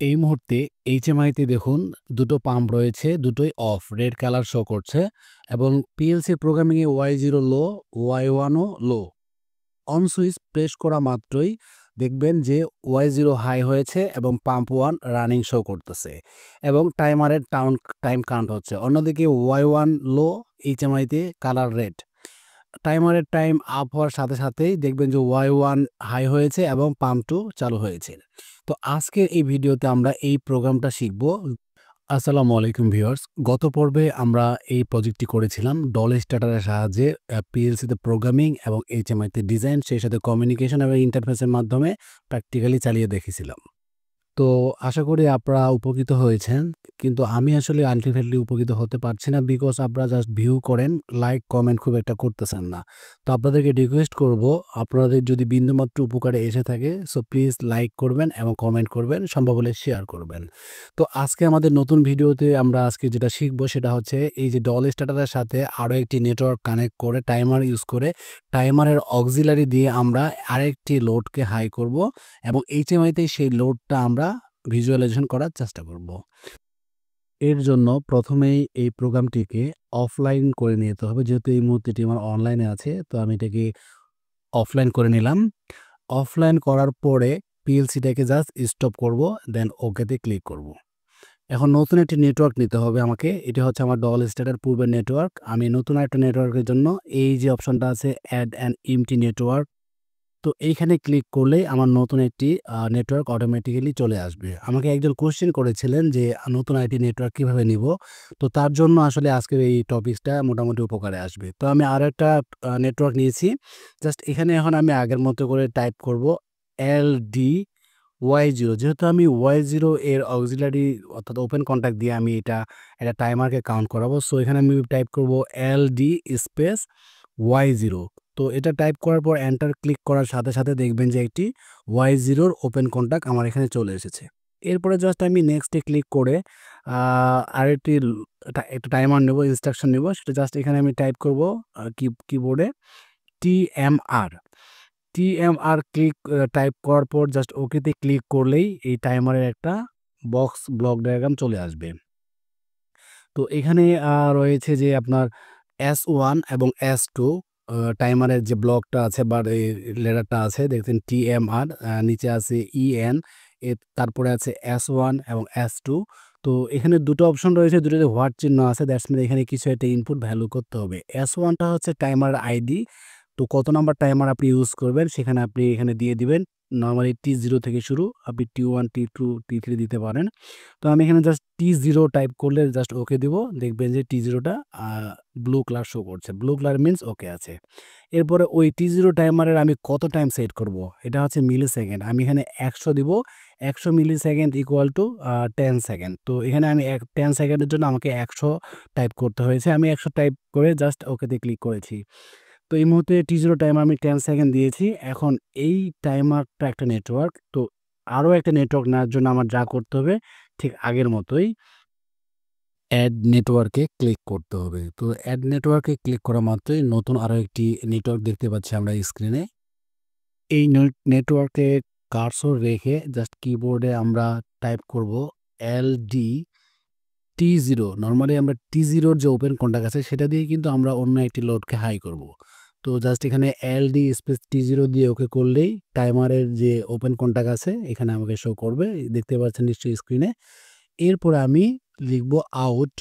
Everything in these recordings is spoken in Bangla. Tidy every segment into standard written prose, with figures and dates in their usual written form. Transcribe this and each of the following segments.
এই মুহূর্তে এইচএমআইতে দেখুন দুটো পাম্প রয়েছে, দুটোই অফ, রেড কালার শো করছে এবং পিএলসি প্রোগ্রামিংয়ে Y0 লো, Y1 ও লো। অন সুইচ প্রেস করা মাত্রই দেখবেন যে Y0 হাই হয়েছে এবং পাম্প 1 রানিং শো করতেছে এবং টাইমারের টাইম কাউন্ট হচ্ছে। অন্যদিকে Y1 লো, এইচএমআইতে কালার রেড। টাইমারের টাইম আপ হওয়ার সাথে সাথেই দেখবেন যে Y1 হাই হয়েছে এবং পাম্প 2 চালু হয়েছে। তো আজকের এই ভিডিওতে আমরা এই প্রোগ্রামটা শিখব। আসসালামু আলাইকুম ভিউয়ার্স, গত পর্বে আমরা এই প্রজেক্টটি করেছিলাম ডল স্টার্টারের সাহায্যে পিএলসিতে প্রোগ্রামিং এবং এইচএমআইতে ডিজাইন, সেই সাথে কমিউনিকেশন এবং ইন্টারফেসের মাধ্যমে প্র্যাকটিক্যালি চালিয়ে দেখেছিলাম। তো আশা করি আপনারা উপকৃত হয়েছেন, কিন্তু আমি আসলে আলটিমেটলি উপকৃত হতে পারছি না, বিকজ আপনারা জাস্ট ভিউ করেন, লাইক কমেন্ট খুব একটা করতেছেন না। তো আপনাদেরকে রিকোয়েস্ট করব, আপনাদের যদি বিন্দুমাত্র উপকারে এসে থাকে সো প্লিজ লাইক করবেন এবং কমেন্ট করবেন, সম্ভব হলে শেয়ার করবেন। তো আজকে আমাদের নতুন ভিডিওতে আমরা আজকে যেটা শিখবো সেটা হচ্ছে এই যে ডল স্টার্টারের সাথে আরও একটি নেটওয়ার্ক কানেক্ট করে টাইমার ইউজ করে টাইমারের অক্সিলারি দিয়ে আমরা আরেকটি লোডকে হাই করব এবং এইচএমআইতে সেই লোডটা আমরা ভিজুয়ালাইজেশন করার চেষ্টা করব। এর জন্য প্রথমেই এই প্রোগ্রামটিকে অফলাইন করে নিতে হবে, যেহেতু এই মুহূর্তে এটি আমার অনলাইনে আছে। তো আমি এটাকে অফলাইন করে নিলাম। অফলাইন করার পরে পিএলসিটাকে জাস্ট স্টপ করব, দেন ওকেতে ক্লিক করব। এখন নতুন একটি নেটওয়ার্ক নিতে হবে আমাকে। এটা হচ্ছে আমার ডল স্টার্টার পূর্বের নেটওয়ার্ক। আমি নতুন একটা নেটওয়ার্কের জন্য এই যে অপশনটা আছে অ্যাড অ্যান এমটি নেটওয়ার্ক, তো এইখানে ক্লিক করলেই আমার নতুন একটি নেটওয়ার্ক অটোমেটিক্যালি চলে আসবে। আমাকে একজন কোশ্চেন করেছিলেন যে নতুন আইটি নেটওয়ার্ক কীভাবে নিব। তো তার জন্য আসলে আজকের এই টপিকসটা মোটামুটি উপকারে আসবে। তো আমি আরও একটা নেটওয়ার্ক নিয়েছি। জাস্ট এখানে এখন আমি আগের মতো করে টাইপ করব LD-Y0। যেহেতু আমি Y0 এর অক্সিলারি অর্থাৎ ওপেন কন্ট্যাক্ট দিয়ে আমি এটা টাইমারকে কাউন্ট করাবো। সো এখানে আমি টাইপ করব LD স্পেস Y0। তো এটা টাইপ করার পর এন্টার ক্লিক করার সাথে সাথে দেখবেন যে একটি Y0 ওপেন কন্ট্যাক্ট আমার এখানে চলে এসেছে। এরপরে জাস্ট আমি নেক্সটে ক্লিক করে আরেকটি একটা টাইমার নেব, ইনস্ট্রাকশন নেব। সেটা জাস্ট এখানে আমি টাইপ করব কিবোর্ডে TMR ক্লিক টাইপ করার পর জাস্ট ওকেতে ক্লিক করলেই এই টাইমারের একটা বক্স ব্লক ডায়াগ্রাম চলে আসবে। তো এখানে রয়েছে যে আপনার S1 এবং S2 টাইমারের যে ব্লকটা আছে বা এই লেটারটা আছে দেখছেন TMR, নিচে আছে EN, তারপরে আছে S1 এবং S2। তো এখানে দুটো অপশন রয়েছে, দুটোতে হোয়াট চিহ্ন আছে, দ্যাটস মিন এখানে কিছু একটা ইনপুট ভ্যালু করতে হবে। S1টা হচ্ছে টাইমার আইডি, তো কত নাম্বার টাইমার আপনি ইউজ করবেন সেখানে আপনি এখানে দিয়ে দিবেন। নর্মালি T0 থেকে শুরু, আপনি T1 T2 T3 দিতে পারেন। তো আমি এখানে জাস্ট T0 টাইপ করলে জাস্ট ওকে দিব, দেখবেন যে T0টা ব্লু কালার শো করছে। ব্লু কালার মিন্স ওকে আছে। এরপরে ওই T0 টাইমারের আমি কত টাইম সেট করব, এটা হচ্ছে মিলি সেকেন্ড। আমি এখানে 100 দিব। 100 মিলি সেকেন্ড ইকুয়াল টু 10 সেকেন্ড। তো এখানে আমি 10 সেকেন্ডের জন্য আমাকে 100 টাইপ করতে হয়েছে। আমি 100 টাইপ করে জাস্ট ওকেতে ক্লিক করেছি। তো এই মুহূর্তে T0 টাইমার আমি 10 সেকেন্ড দিয়েছি। এখন এই টাইমারটা একটা নেটওয়ার্ক, তো আরও একটা নেটওয়ার্ক নেওয়ার জন্য আমার যা করতে হবে ঠিক আগের মতোই অ্যাড নেটওয়ার্কে ক্লিক করতে হবে। তো অ্যাড নেটওয়ার্কে ক্লিক করা মাত্রই নতুন আরও একটি নেটওয়ার্ক দেখতে পাচ্ছি আমরা স্ক্রিনে। এই নেটওয়ার্কে কার্সর রেখে জাস্ট কিবোর্ডে আমরা টাইপ করব LD-T0। নর্মালি আমরা T0 যে ওপেন কন্ট্যাক্ট আছে সেটা দিয়ে কিন্তু আমরা অন্য একটি লোডকে হাই করব। তো জাস্ট এখানে LD স্পেস T0 দিয়ে ওকে করলেই টাইমারের যে ওপেন কন্ট্যাক্ট আছে এখানে আমাকে শো করবে, দেখতে পাচ্ছেন নিশ্চয়ই স্ক্রিনে। এরপরে আমি লিখব আউট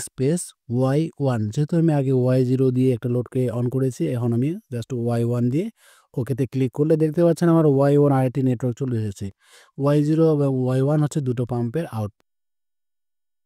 স্পেস Y1। যেহেতু আমি আগে Y0 দিয়ে একটা লোডকে অন করেছি, এখন আমি জাস্ট Y1 দিয়ে ওকেতে ক্লিক করলে দেখতে পাচ্ছেন আমার Y1 আরেকটি নেটওয়ার্ক চলে এসেছে। Y0 এবং Y1 হচ্ছে দুটো পাম্পের আউট।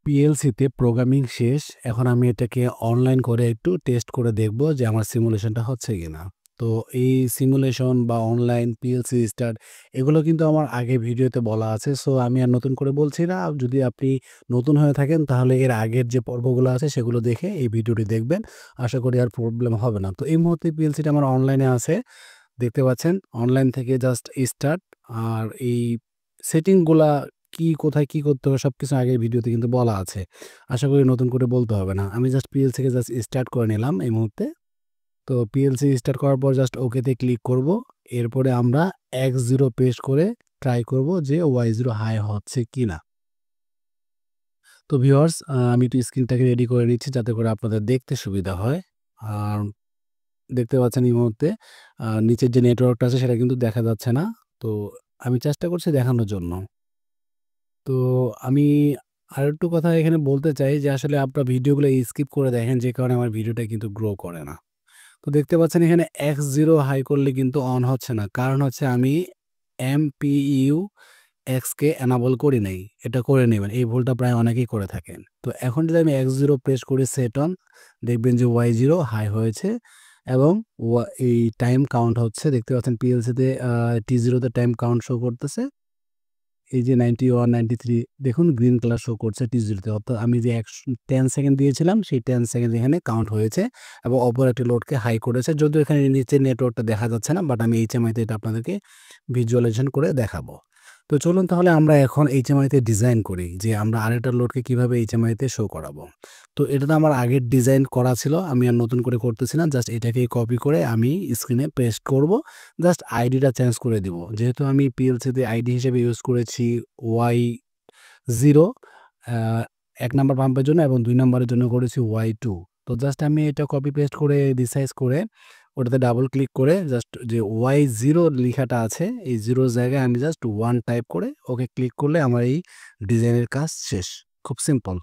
পিএলসিতে প্রোগ্রামিং শেষ। এখন আমি এটাকে অনলাইন করে একটু টেস্ট করে দেখব যে আমার সিমুলেশনটা হচ্ছে কিনা। তো এই সিমুলেশন বা অনলাইন পিএলসি স্টার্ট এগুলো কিন্তু আমার আগে ভিডিওতে বলা আছে। সো আমি আর নতুন করে বলছি না। যদি আপনি নতুন হয়ে থাকেন তাহলে এর আগের যে পর্বগুলো আছে সেগুলো দেখে এই ভিডিওটি দেখবেন। আশা করি আর প্রবলেম হবে না। তো এই মুহূর্তে পিএলসিটা আমার অনলাইনে আছে, দেখতে পাচ্ছেন। অনলাইন থেকে জাস্ট স্টার্ট, আর এই সেটিংগুলা কোথায় কি করতে হবে সবকিছু আগের ভিডিওতে কিন্তু বলা আছে। আশা করি নতুন করে বলতে হবে না। আমি জাস্ট পিএলসিকে জাস্ট স্টার্ট করে নিলাম এই মুহূর্তে। তো পিএলসি স্টার্ট করার পর জাস্ট ওকেতে ক্লিক করব। এরপরে আমরা X0 প্রেস করে ট্রাই করব যে y0 হাই হচ্ছে কিনা। তো ভিউয়ার্স আমি একটু স্ক্রিনটাকে রেডি করে নিচ্ছি যাতে করে আপনাদের দেখতে সুবিধা হয়। আর দেখতে পাচ্ছেন এই মুহূর্তে নিচের যে নেটওয়ার্কটা আছে সেটা কিন্তু দেখা যাচ্ছে না। তো আমি চেষ্টা করছি দেখানোর জন্য। তো আমি আরেকটু কথা এখানে বলতে চাই যে আসলে আপনারা ভিডিওগুলো স্কিপ করে দেখেন যে কারণে আমার ভিডিওটা কিন্তু গ্রো করে না। তো দেখতে পাচ্ছেন এখানে X0 হাই করলে কিন্তু অন হচ্ছে না। কারণ হচ্ছে আমি MPU X কে এনেবল করি নাই। এটা করে নেবেন। এই ভুলটা প্রায় অনেকেই করে থাকেন। তো এখন যদি আমি X0 প্রেস করি সেট অন, দেখবেন যে Y0 হাই হয়েছে এবং এই টাইম কাউন্ট হচ্ছে দেখতে পাচ্ছেন PLC তে T0 তে টাইম কাউন্ট শো করতেছে। এই যে 91, 93 দেখুন গ্রিন কালার শো করছে T0 তে। অর্থাৎ আমি যে 10 সেকেন্ড দিয়েছিলাম সেই 10 সেকেন্ড এখানে কাউন্ট হয়েছে এবং অপর একটি লোডকে হাই করেছে। যদিও এখানে নিচের নেটওয়ার্কটা দেখা যাচ্ছে না, বাট আমি HMI তে এটা আপনাদেরকে ভিজুয়ালাইজেশন করে দেখাবো। তো চলুন তাহলে আমরা এখন HMI তে ডিজাইন করি যে আমরা আরেকটা লোডকে কিভাবে HMI তে শো করাবো। তো এটা তো আমার আগের ডিজাইন করা ছিল। আমি আর নতুন করে করতেছি না। জাস্ট এটাকে কপি করে আমি স্ক্রিনে পেস্ট করব। জাস্ট আইডিটা চেঞ্জ করে দিব। যেহেতু আমি PLC-তে আইডি হিসেবে ইউজ করেছি Y0 আ ১ নাম্বার পাম্পের জন্য এবং ২ নাম্বারের জন্য করেছি Y2। তো জাস্ট আমি এটা কপি পেস্ট করে রিসাইজ করে ওটাতে ডাবল ক্লিক করে জাস্ট যে Y0 লিখাটা আছে এই 0 র জায়গায় আমি জাস্ট 1 টাইপ করে ওকে ক্লিক করলে আমার এই ডিজাইনের কাজ শেষ। খুব simple.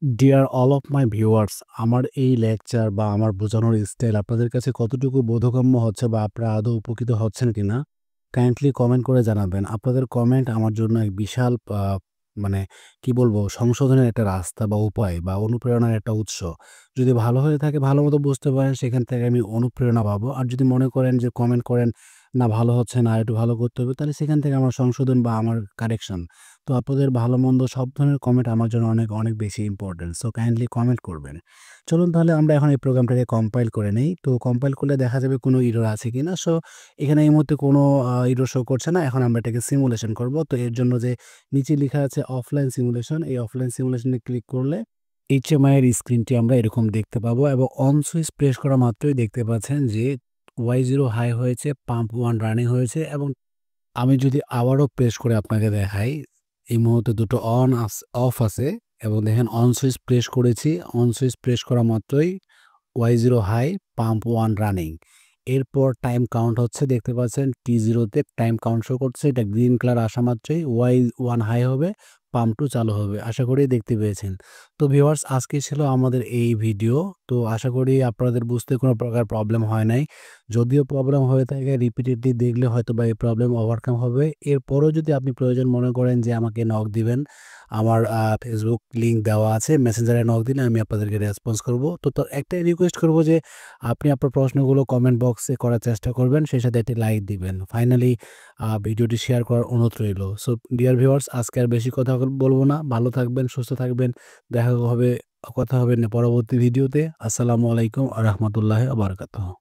Deer all of my viewers, আমার এই লেকচার বা আমার বোঝানোর স্টাইল আপনাদের কাছে কতটুকু বোধগম্য হচ্ছে বা আপনারা আদৌ উপকৃত হচ্ছেন কিনা কাইন্ডলি কমেন্ট করে জানাবেন। আপনাদের কমেন্ট আমার জন্য এক বিশাল মানে কি বলবো সংশোধনের একটা রাস্তা বা উপায় বা অনুপ্রেরণার একটা উৎস। যদি ভালো হয়ে থাকে ভালো মতো বুঝতে পারেন সেখান থেকে আমি অনুপ্রেরণা পাবো। আর যদি মনে করেন যে কমেন্ট করেন না ভালো হচ্ছে না আরেকটু ভালো করতে হবে তাহলে সেখান থেকে আমার সংশোধন বা আমার কারেকশন। তো আপনাদের ভালো-মন্দ সব ধরনের কমেন্ট আমার জন্য অনেক, অনেক বেশি ইম্পোর্টেন্ট। সো কাইন্ডলি কমেন্ট করবেন। চলুন তাহলে আমরা এখন এই প্রোগ্রামটাকে কম্পাইল করে নেই। তো কম্পাইল করলে দেখা যাবে কোনো এরর আছে কিনা। সো এখানে এই মুহূর্তে কোনো এরর শো করছে না। এখন আমরা এটাকে সিমুলেশন করব। তো এর জন্য যে নিচে লিখা আছে অফলাইন সিমুলেশন, এই অফলাইন সিমুলেশনে ক্লিক করলে HMI এর স্ক্রিনটি আমরা এরকম দেখতে পাবো এবং অন সুইচ প্রেস করা মাত্রই দেখতে পাচ্ছেন যে Y0 হাই হয়েছে, পাম্প 1 রানিং হয়েছে এবং আমি যদি আবারও প্রেস করে আপনাকে দেখাই, এই মুহূর্তে দুটো অফ আছে এবং দেখেন অন সুইচ প্রেস করেছি। অন সুইচ প্রেস করা মাত্রই Y0 হাই, পাম্প 1 রানিং। এরপর টাইম কাউন্ট হচ্ছে দেখতে পাচ্ছেন T0 তে টাইম কাউন্ট শো করছে। এটা গ্রিন কালার আসা মাত্রই Y1 হাই হবে, পাম্প 2 চালু হবে। আশা করি দেখতে পেয়েছেন। তো ভিউয়ার্স আজকে ছিল আমাদের এই ভিডিও। তো আশা করি আপনাদের বুঝতে কোনো প্রকার প্রবলেম হয় নাই। যদিও প্রবলেম হয়ে থাকে রিপিটেডলি দেখলে হয়তোবা এই প্রবলেম ওভারকাম হবে। এরপরেও যদি আপনি প্রয়োজন মনে করেন যে আমাকে নক দিবেন, আমার Facebook লিংক দেওয়া আছে। মেসেঞ্জারে নক দিলে আমি আপনাদেরকে রেসপন্স করব। তো একটাই রিকোয়েস্ট করব যে আপনি আপনার প্রশ্নগুলো কমেন্ট বক্সে করার চেষ্টা করবেন। সেই সাথে একটি লাইক দিবেন। ফাইনালি ভিডিওটি শেয়ার করার অনুরোধ রইল। সো ডিয়ার ভিউয়ার্স আজকে আর বেশি কথা বলব না। ভালো থাকবেন, সুস্থ থাকবেন। কথা হবে পরবর্তী ভিডিওতে। আসসালামু আলাইকুম ওয়া রাহমাতুল্লাহি ওয়া বারাকাতুহু।